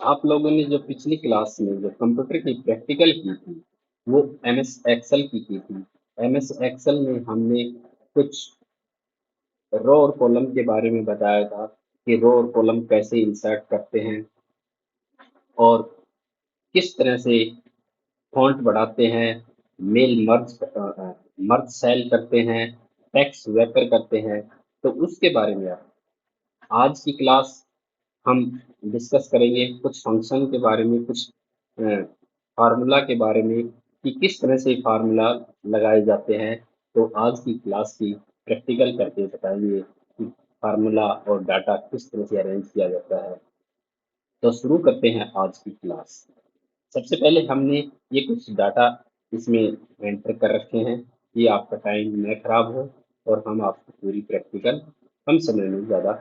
आप लोगों ने जो पिछली क्लास में जो कंप्यूटर की प्रैक्टिकल की थी वो एमएस एक्सेल की थी। एमएस एक्सेल में हमने कुछ रो और कॉलम के बारे में बताया था कि रो और कॉलम कैसे इंसर्ट करते हैं और किस तरह से फॉन्ट बढ़ाते हैं, मेल मर्ज सेल करते हैं, टेक्स्ट वेपर करते हैं। तो उसके बारे में आज की क्लास हम डिस्कस करेंगे कुछ फंक्शन के बारे में, कुछ फार्मूला के बारे में कि किस तरह से फार्मूला लगाए जाते हैं। तो आज की क्लास की प्रैक्टिकल करके बताएंगे कि फार्मूला और डाटा किस तरह से अरेंज किया जाता है। तो शुरू करते हैं आज की क्लास। सबसे पहले हमने ये कुछ डाटा इसमें एंटर कर रखे हैं कि आपका टाइम न खराब हो और हम आपको पूरी प्रैक्टिकल कम समय में ज़्यादा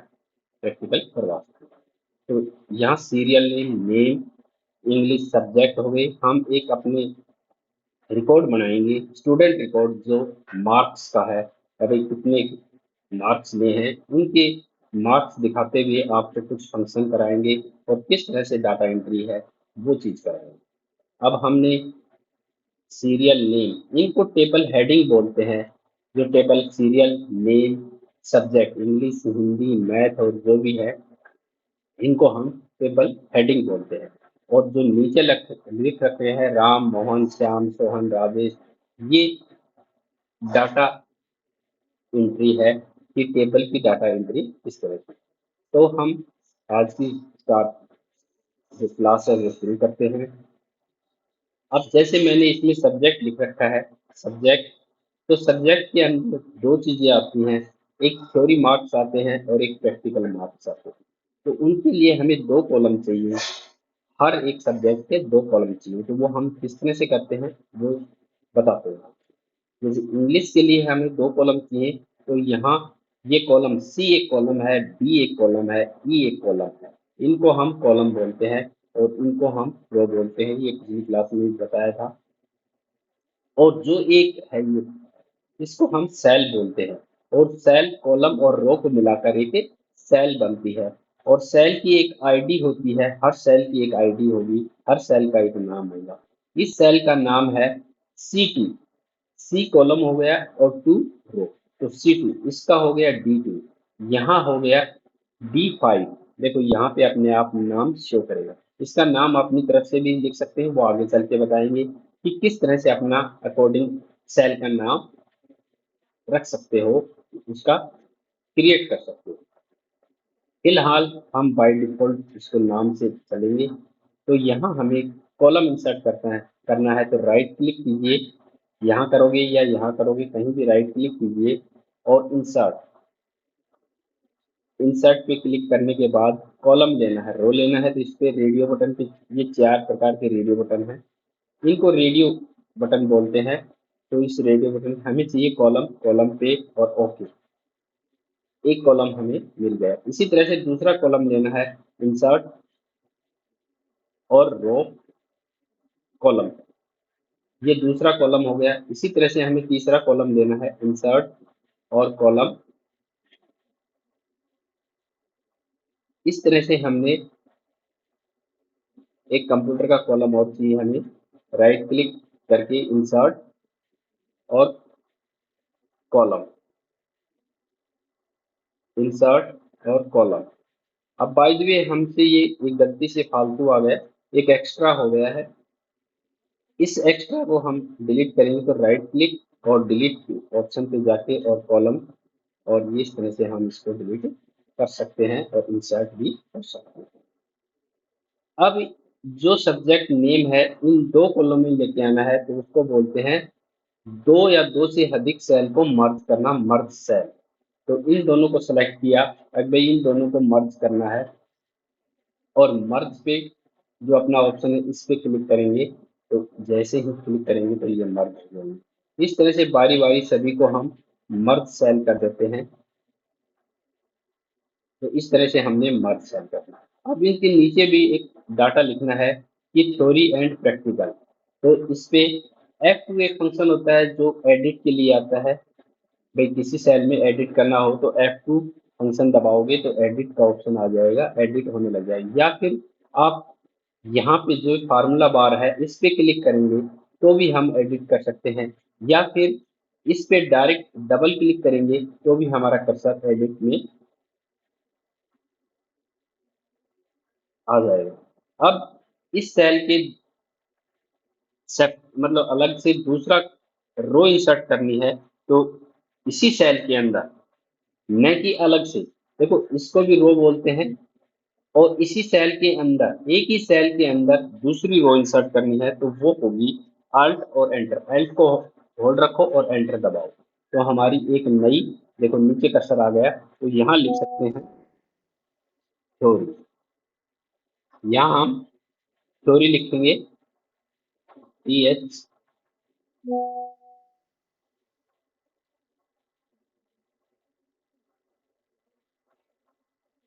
प्रैक्टिकल करवा सकें। तो यहाँ सीरियल नेम, इंग्लिश सब्जेक्ट हो गए। हम एक अपने रिकॉर्ड बनाएंगे, स्टूडेंट रिकॉर्ड जो मार्क्स का है, अभी कितने मार्क्स लिए हैं उनके मार्क्स दिखाते हुए आपसे कुछ फंक्शन कराएंगे और किस तरह से डाटा एंट्री है वो चीज़ कराएंगे। अब हमने सीरियल नेम, इनको टेबल हेडिंग बोलते हैं। जो table serial name, subject English, Hindi, math और जो भी है इनको हम टेबल हेडिंग बोलते हैं। और जो नीचे लिख रखे हैं राम, मोहन, श्याम, सोहन, राजेश, ये डाटा एंट्री है कि टेबल की डाटा एंट्री इस तरह से। तो हम आज की स्टार्ट जो क्लास है वो शुरू करते हैं। अब जैसे मैंने इसमें सब्जेक्ट लिख रखा है, सब्जेक्ट, तो सब्जेक्ट के अंदर दो चीजें आती हैं, एक थ्योरी मार्क्स आते हैं और एक प्रैक्टिकल मार्क्स आते हैं। तो उनके लिए हमें दो कॉलम चाहिए, हर एक सब्जेक्ट के दो कॉलम चाहिए। तो वो हम किस तरह से करते हैं वो बताते हैं। जैसे इंग्लिश के लिए हमें दो कॉलम चाहिए, तो यहाँ ये कॉलम सी एक कॉलम है, बी एक कॉलम है, ई एक कॉलम है। इनको हम कॉलम बोलते हैं और इनको हम रो बोलते हैं। ये पिछली क्लास में भी बताया था। और जो एक है ये, इसको हम सेल बोलते हैं। और सेल, कॉलम और रो को मिलाकर एक सेल बनती है। और सेल की एक आईडी होती है, हर सेल की एक आईडी होगी, हर सेल का एक नाम होगा। इस सेल का नाम है C2। सी कॉलम हो गया और टू रो, तो C2 इसका हो गया D2। यहाँ हो गया D5। देखो यहाँ पे अपने आप नाम शो करेगा। इसका नाम अपनी तरफ से भी लिख सकते हैं, वो आगे चल के बताएंगे कि किस तरह से अपना अकॉर्डिंग सेल का नाम रख सकते हो, उसका क्रिएट कर सकते हो। फिलहाल हम बाय डिफॉल्ट इसको नाम से चलेंगे। तो यहाँ हमें कॉलम इंसर्ट करना है, तो राइट क्लिक कीजिए, यहाँ करोगे या यहाँ करोगे, कहीं भी राइट क्लिक कीजिए और इंसर्ट, इंसर्ट पे क्लिक करने के बाद कॉलम लेना है, रो लेना है। तो इस पे रेडियो बटन पे, ये चार प्रकार के रेडियो बटन हैं, इनको रेडियो बटन बोलते हैं। तो इस रेडियो बटन हमें चाहिए कॉलम, कॉलम पे और ओके, एक कॉलम हमें मिल गया। इसी तरह से दूसरा कॉलम लेना है, इंसर्ट और रो कॉलम, ये दूसरा कॉलम हो गया। इसी तरह से हमें तीसरा कॉलम लेना है, इंसर्ट और कॉलम। इस तरह से हमने एक कंप्यूटर का कॉलम और चाहिए हमें, राइट क्लिक करके इंसर्ट और कॉलम, इंसर्ट और कॉलम। अब बाय द वे हमसे ये एक गलती से फालतू आ गया, एक एक्स्ट्रा हो गया है। इस एक्स्ट्रा को हम डिलीट करेंगे, तो राइट क्लिक और डिलीट ऑप्शन पे जाके और कॉलम, और इस तरह से हम इसको डिलीट कर सकते हैं और इंसर्ट भी कर सकते हैं। अब जो सब्जेक्ट नेम है इन दो कॉलम में लेके आना है, तो उसको बोलते हैं दो या दो से अधिक सेल को मर्ज करना, मर्ज सेल। तो इन दोनों को सेलेक्ट किया, अब भाई इन दोनों को मर्ज करना है और मर्ज पे जो अपना ऑप्शन है इस पे क्लिक करेंगे। तो जैसे ही क्लिक करेंगे तो ये मर्ज हो जाएंगे। इस तरह से बारी बारी सभी को हम मर्ज सेल कर देते हैं। तो इस तरह से हमने मर्ज सेल करना। अब इनके नीचे भी एक डाटा लिखना है कि थ्योरी एंड प्रैक्टिकल। तो इस पे F2 एक फंक्शन होता है जो एडिट के लिए आता है। भाई किसी सेल में एडिट करना हो तो F2 फंक्शन दबाओगे तो एडिट का ऑप्शन आ जाएगा, एडिट होने लग जाएगी। या फिर आप यहाँ पे जो फार्मूला बार है इस पे क्लिक करेंगे तो भी हम एडिट कर सकते हैं, या फिर इस पे डायरेक्ट डबल क्लिक करेंगे तो भी हमारा कर्सर एडिट में आ जाएगा। अब इस सेल के मतलब अलग से दूसरा रो इंसर्ट करनी है, तो इसी सेल के अंदर, न कि अलग से, देखो इसको भी रो बोलते हैं, और इसी सेल के अंदर, एक ही सेल के अंदर दूसरी रो इंसर्ट करनी है, तो वो होगी अल्ट और एंटर। अल्ट को होल्ड रखो और एंटर दबाओ, तो हमारी एक नई, देखो नीचे कर्सर आ गया, तो यहाँ लिख सकते हैं थ्योरी। यहाँ हम थ्योरी लिखेंगे, TH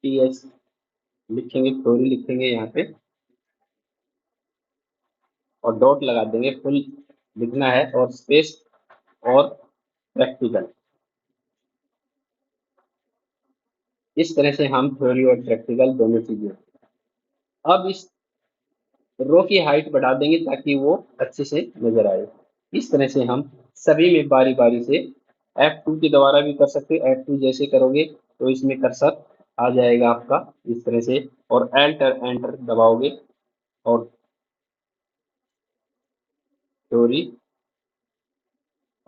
TH लिखेंगे, थ्योरी लिखेंगे यहाँ पे, और डॉट लगा देंगे, फुल लिखना है, और स्पेस, और प्रैक्टिकल। इस तरह से हम थ्योरी और प्रैक्टिकल दोनों चीजें, अब इस रो की हाइट बढ़ा देंगे ताकि वो अच्छे से नजर आए। इस तरह से हम सभी में बारी बारी से F2 के द्वारा भी कर सकते हैं। F2 जैसे करोगे तो इसमें कर्सर आ जाएगा आपका इस तरह से, और एंटर एंटर दबाओगे और थ्योरी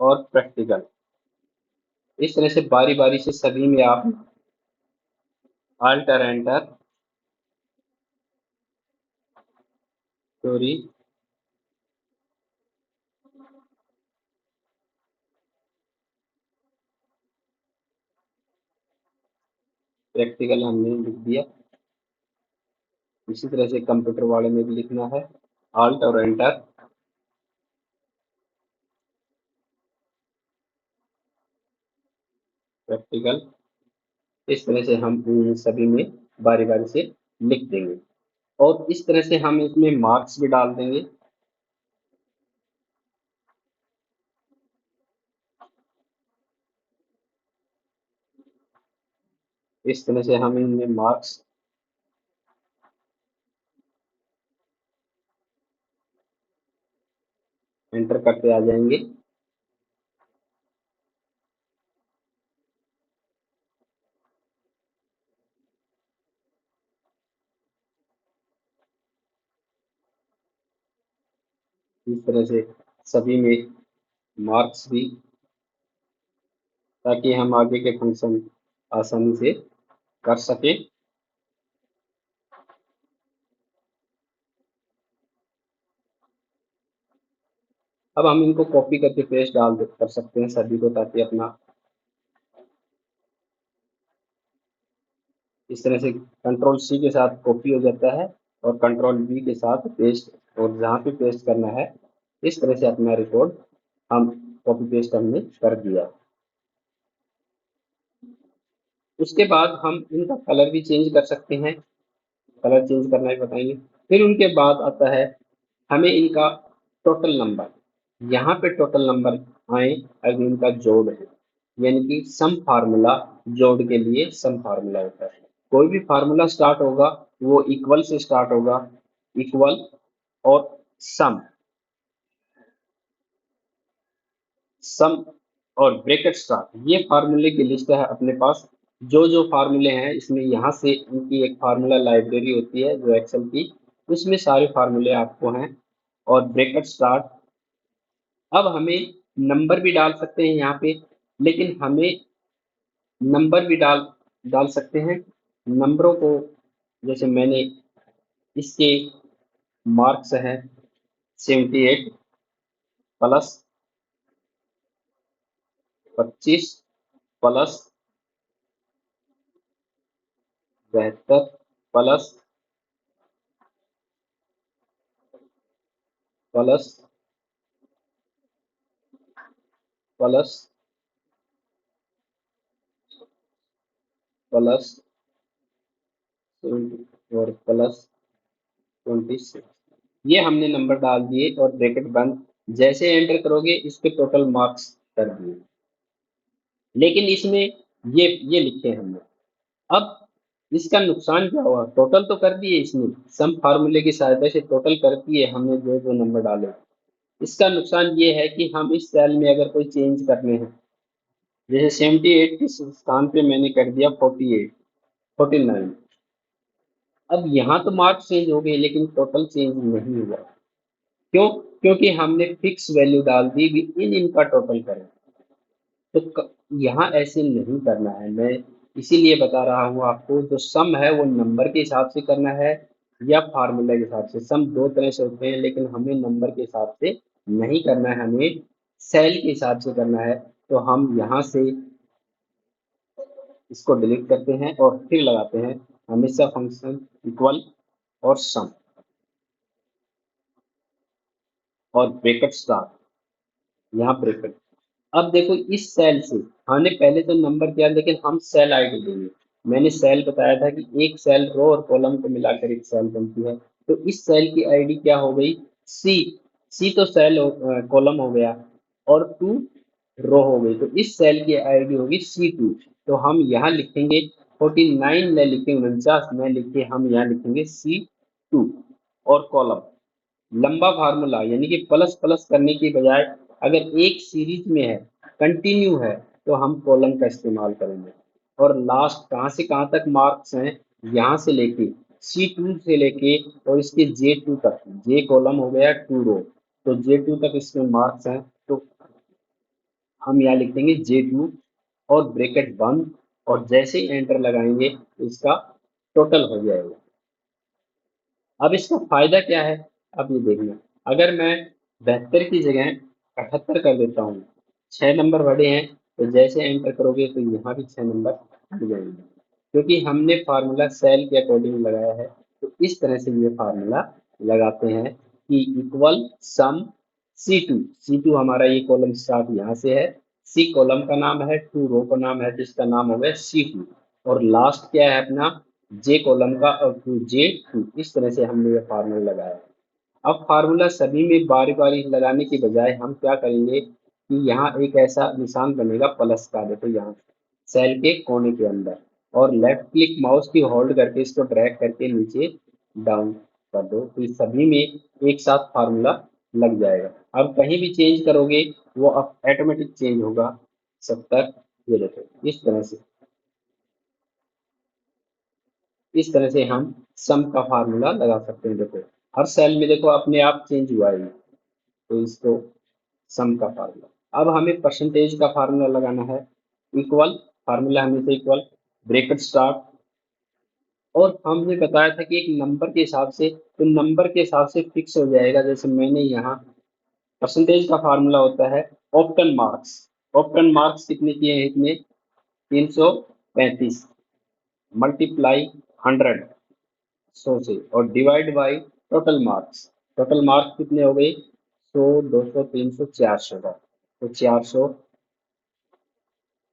और प्रैक्टिकल, इस तरह से बारी बारी से सभी में आप अल्टर एंटर थ्योरी प्रैक्टिकल हमने लिख दिया। इसी तरह से कंप्यूटर वाले में भी लिखना है, अल्ट और एंटर प्रैक्टिकल। इस तरह से हम इन सभी में बारी बारी से लिख देंगे, और इस तरह से हम इसमें मार्क्स भी डाल देंगे। इस तरह से हम इनमें मार्क्स एंटर करते आ जाएंगे। इस तरह से सभी में मार्क्स भी, ताकि हम आगे के फंक्शन आसानी से कर सकें। अब हम इनको कॉपी करके पेस्ट कर सकते हैं सभी को, ताकि अपना इस तरह से कंट्रोल C के साथ कॉपी हो जाता है, और कंट्रोल V के साथ पेस्ट, और जहाँ पे पेस्ट करना है इस तरह से अपना रिकॉर्ड हम कॉपी पेस्ट हमने कर दिया। उसके बाद हम इनका कलर भी चेंज कर सकते हैं, कलर चेंज करना ही बताएंगे। फिर उनके बाद आता है हमें इनका टोटल नंबर, यहाँ पे टोटल नंबर आए अगर इनका जोड़ है, यानी कि सम फार्मूला, जोड़ के लिए सम फार्मूला होता है। कोई भी फार्मूला स्टार्ट होगा वो इक्वल से स्टार्ट होगा, इक्वल और सम, सम और ब्रैकेट स्टार, ये फार्मूले की लिस्ट है अपने पास। जो जो फार्मूले हैं इसमें, यहाँ से इनकी एक फार्मूला लाइब्रेरी होती है जो एक्सेल की, उसमें सारे फार्मूले आपको हैं, और ब्रैकेट स्टार्ट। अब हमें नंबर भी डाल सकते हैं यहाँ पे, लेकिन हमें नंबर भी डाल डाल सकते हैं। नंबरों को, जैसे मैंने इसके मार्क्स हैं 78 plus 25 plus 72 plus plus plus plus 70 और प्लस 26, ये हमने नंबर डाल दिए और ब्रैकेट बंद। जैसे एंटर करोगे इस पे टोटल मार्क्स कर दिए, लेकिन इसमें ये लिखे हमने। अब इसका नुकसान क्या हुआ, टोटल तो कर दिए इसने, सम फार्मूले की सहायता से टोटल कर दिए हमने जो जो नंबर डाले। इसका नुकसान ये है कि हम इस सेल में अगर कोई चेंज करने हैं, जैसे 78 के स्थान पे मैंने कर दिया 48, 49, अब यहाँ तो मार्क्स चेंज हो गए लेकिन टोटल चेंज नहीं हुआ। क्यों? क्योंकि हमने फिक्स वैल्यू डाल दी विद इन इनका टोटल करें। तो यहाँ ऐसे नहीं करना है, मैं इसीलिए बता रहा हूँ आपको, जो सम है वो नंबर के हिसाब से करना है या फार्मूला के हिसाब से। सम दो तरह से होते हैं लेकिन हमें नंबर के हिसाब से नहीं करना है, हमें सेल के हिसाब से करना है। तो हम यहाँ से इसको डिलीट करते हैं और फिर लगाते हैं हमेशा फंक्शन इक्वल और सम और ब्रैकेट स्टार, यहाँ ब्रैकेट। अब देखो इस सेल से हमने पहले तो नंबर किया लेकिन हम सेल आईडी देंगे। मैंने सेल बताया था कि एक सेल रो और कॉलम को मिलाकर एक सेल बनती है। तो इस सेल की आईडी क्या हो गई, सी। सी तो सेल कॉलम हो गया और टू रो हो गई। तो इस सेल की आईडी होगी C2। तो हम यहाँ लिखेंगे 49 न लिखे 49 न लिखे, हम यहाँ लिखेंगे C2 और कॉलम। लंबा फार्मूला यानी कि प्लस प्लस करने की बजाय अगर एक सीरीज में है, कंटिन्यू है, तो हम कॉलम का इस्तेमाल करेंगे। और लास्ट कहाँ से कहाँ तक मार्क्स हैं, यहाँ से लेके C2 से लेके और इसके J2 तक, J कॉलम हो गया 2 रो, तो J2 तक इसमें मार्क्स हैं। तो हम यहाँ लिख देंगे J2 और ब्रैकेट बंद, और जैसे ही एंटर लगाएंगे तो इसका टोटल हो जाएगा। अब इसका फायदा क्या है, अब ये देखना, अगर मैं 72 की जगह 78 कर देता हूँ, 6 नंबर बढ़े हैं, तो जैसे एंटर करोगे तो यहाँ भी 6 नंबर बढ़ जाएंगे, क्योंकि हमने फार्मूला सेल के अकॉर्डिंग लगाया है। तो इस तरह से ये फार्मूला लगाते हैं कि इक्वल सम C2। C2 हमारा ये कॉलम स्टार्ट यहाँ से है, C कॉलम का नाम है, 2 रो का नाम है जिसका नाम हो गया C2, और लास्ट क्या है अपना J कॉलम का, और टू J2। इस तरह से हमने ये फार्मूला लगाया। अब फार्मूला सभी में बारी बारी लगाने की बजाय हम क्या करेंगे कि यहाँ एक ऐसा निशान बनेगा प्लस का, देखो यहाँ सेल के कोने के अंदर, और लेफ्ट क्लिक माउस की होल्ड करके इसको ड्रैग करके नीचे डाउन कर दो, तो इस सभी में एक साथ फार्मूला लग जाएगा। अब कहीं भी चेंज करोगे वो अब ऑटोमेटिक चेंज होगा 70। ये देखो इस तरह से हम सम का फार्मूला लगा सकते हैं। देखो हर सेल में देखो अपने आप चेंज हुआ है, तो इसको सम का फार्मूला। अब हमें परसेंटेज का फार्मूला लगाना है, इक्वल, फार्मूला हमेशा इक्वल, ब्रैकेट स्टार्ट, और हमने बताया था कि एक नंबर के हिसाब से, तो नंबर के हिसाब से फिक्स हो जाएगा। जैसे मैंने यहाँ परसेंटेज का फार्मूला होता है ऑप्टन मार्क्स। ऑप्टन मार्क्स कितने किए हैं इसमें, 335 मल्टीप्लाई 100 100 से, और divide by total marks. Total marks कितने हो गए, 100 200 300 400 का, तो 400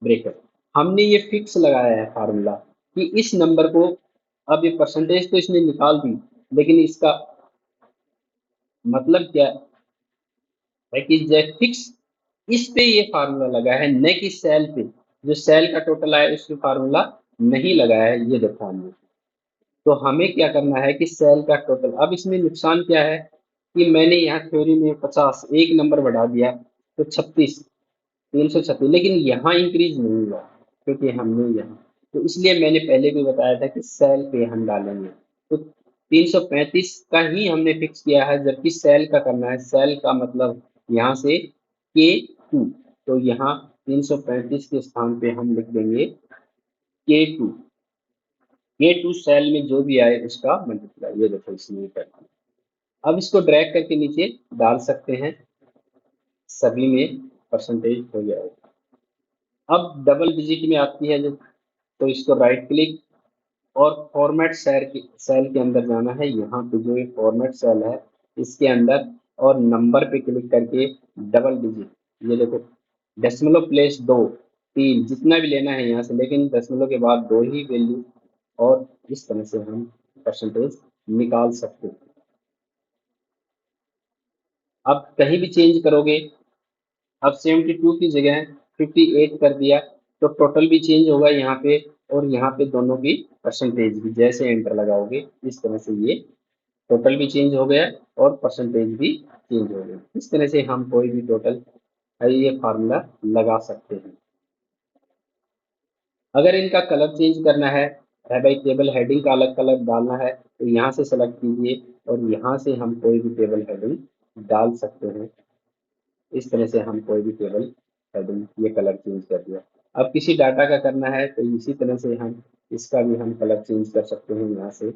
ब्रेकेट। हमने ये फिक्स लगाया है फार्मूला कि इस नंबर को, अब ये परसेंटेज तो इसने निकाल दी, लेकिन इसका मतलब क्या है कि जब फिक्स इस पे ये फार्मूला लगा है, न कि सेल पे। जो सेल का टोटल आया उस पे फार्मूला नहीं लगाया है, ये देखो हमने। तो हमें क्या करना है कि सेल का टोटल। अब इसमें नुकसान क्या है कि मैंने यहाँ थ्योरी में 50 एक नंबर बढ़ा दिया, तो 36, 336, लेकिन यहाँ इंक्रीज नहीं हुआ क्योंकि हमने यहाँ, तो इसलिए मैंने पहले भी बताया था कि सेल पे हम डालेंगे। तो 335 का ही हमने फिक्स किया है, जबकि सेल का करना है। सेल का मतलब यहाँ से K2, तो यहाँ 335 के स्थान पे हम लिख देंगे K2। K2 सेल में जो भी आए उसका मल्टीप्लाई, ये देखो इसमें करना। अब इसको ड्रैग करके नीचे डाल सकते हैं, सभी में परसेंटेज हो जाएगा। अब डबल डिजिट में आती है जब, तो इसको राइट क्लिक और फॉर्मेट सेल के अंदर जाना है। यहाँ पे जो ये फॉर्मेट सेल है इसके अंदर, और नंबर पे क्लिक करके डबल डिजिट, ये देखो दशमलव प्लेस 2 3 जितना भी लेना है यहाँ से, लेकिन दशमलव के बाद 2 ही वैल्यू, और इस तरह से हम परसेंटेज निकाल सकते हैं। अब कहीं भी चेंज करोगे, अब 72 की जगह 58 कर दिया, तो टोटल भी चेंज होगा यहाँ पे, और यहाँ पे दोनों की परसेंटेज भी, जैसे एंटर लगाओगे इस तरह से ये टोटल भी चेंज हो गया और परसेंटेज भी चेंज हो गई। इस तरह से हम कोई भी टोटल ये फार्मूला लगा सकते हैं। अगर इनका कलर चेंज करना है भाई, टेबल हेडिंग का अलग कलर डालना है, तो यहाँ से सेलेक्ट कीजिए और यहाँ से हम कोई भी टेबल हेडिंग डाल सकते हैं। इस तरह से हम कोई भी टेबल हेडिंग ये कलर चेंज कर दिया। अब किसी डाटा का करना है तो इसी तरह से हम इसका भी हम कलर चेंज कर सकते हैं यहाँ से।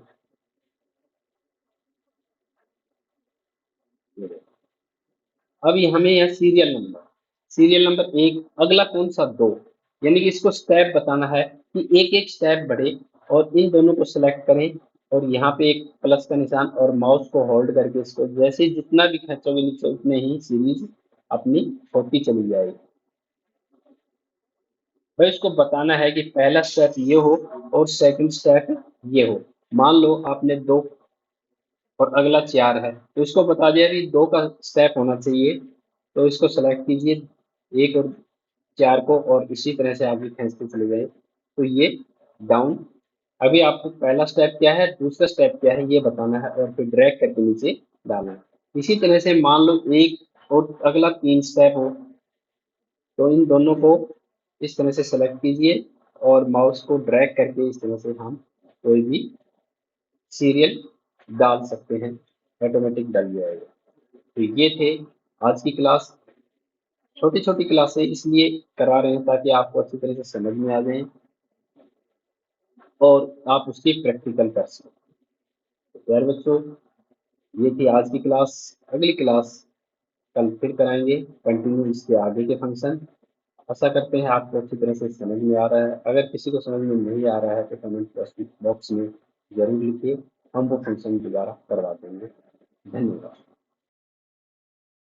अब ये हमें यह सीरियल नंबर एक, अगला कौन सा दो, यानी कि इसको स्टेप बताना है कि एक एक स्टेप बढ़े, और इन दोनों को सिलेक्ट करें और यहाँ पे एक प्लस का निशान और माउस को होल्ड करके इसको जैसे जितना भी खींचोगे नीचे उतने ही सीरीज अपनी होती चली जाएगी। भाई इसको बताना है कि पहला स्टेप ये हो और सेकंड स्टेप ये हो। मान लो आपने दो और अगला चार है, तो इसको बता दिया कि दो का स्टेप होना चाहिए, तो इसको सेलेक्ट कीजिए एक और चार को, और इसी तरह से आगे खींचते चले गए तो ये डाउन। अभी आपको पहला स्टेप क्या है, दूसरा स्टेप क्या है, ये बताना है और फिर ड्रैग करके नीचे डालना है। इसी तरह से मान लो एक और अगला तीन स्टेप हो, तो इन दोनों को इस तरह से सेलेक्ट कीजिए और माउस को ड्रैग करके इस तरह से हम कोई भी सीरियल डाल सकते हैं, ऑटोमेटिक डल जाएगा। तो ये थे आज की क्लास। छोटी छोटी क्लासें इसलिए करा रहे हैं ताकि आपको अच्छी तरह से समझ में आ जाए और आप उसकी प्रैक्टिकल कर सकें। तो प्यारे बच्चों, ये थी आज की क्लास। अगली क्लास कल फिर कराएंगे कंटिन्यू इसके आगे के फंक्शन। आशा करते हैं आपको अच्छी तरह से समझ में आ रहा है। अगर किसी को समझ में नहीं आ रहा है तो कमेंट बॉक्स में जरूर लिखिए, हम वो फंक्शन दोबारा करवा देंगे।